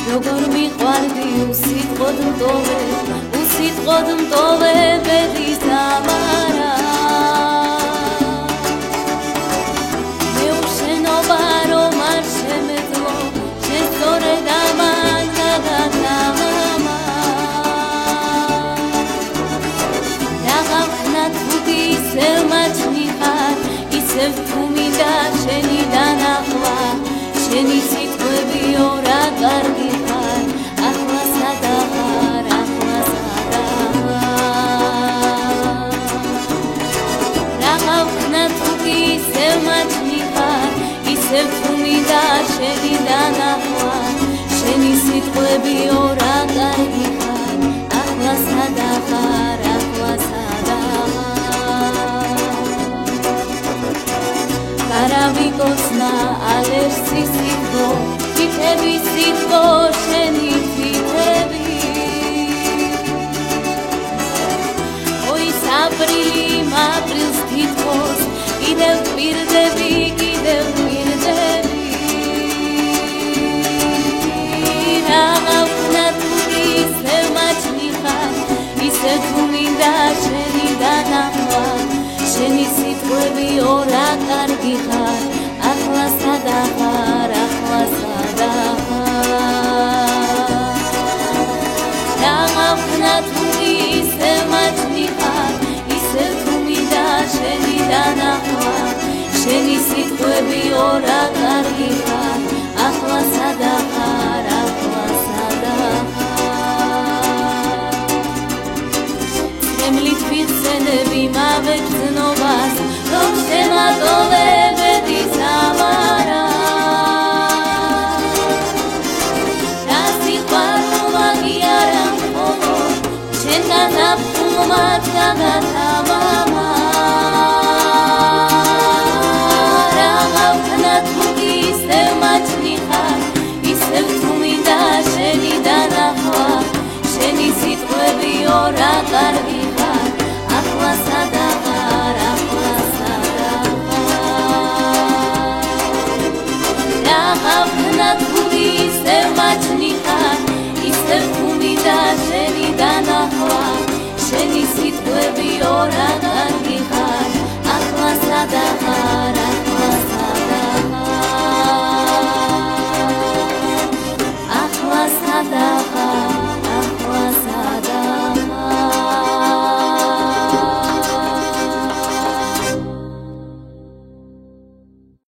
როგორ მიყვარდი უსიტყვოდ მტოვე ბედის ამარა მე უშენობა რომ არ შემეძლო შესწორედ ამან გადაგამამა რაღაცნა თუდი ისევ მაჩნი ხარ ისევ თუ მინდა შენი დანახვა შენი სიტყვები ორა კარგი ხარ ახლა სადა ხარ ახლა სადა რაღაცნა თუდი ისევ მაჩნი ხარ ისევ თუ მინდა შენი დანახვა შენი სიტყვები ორა კარგი ხარ ახლა სადა ხარ ახლა სადა არავი გოცნა ალერსი სიტყვა თითები სიტყვა შენი თითები ой საპრილი მაპრილს თითქოს კიდევ პირდები რაღაცნა თუდი ისევ მაჩნი ხარ ისევ თუ მინდა შენი დანახვა შენი სიტყვები ორა კარგი ხარ ახლა სადა ხარ ახლა სადა რაღაცნა თუდი ისევ მაჩნი ხარ ისევ თუ მინდა შენი დანახვა შენი სიტყვები ორა კარგი ხარ ახლა სადა ხარ ახლა სადა ცემლით ვიხსენები მავეგრძნობას რომ შემატოვე ბედის ამარა რა სიყვარულმა კი არა მხოლოდ შენგან აფხუმად გაგათამამა რაღაცნა თუდი ისევ მაჩნი ხარ ისევ თუ მინდა შენი დანახვა შენი სიტყვები ორა კარგი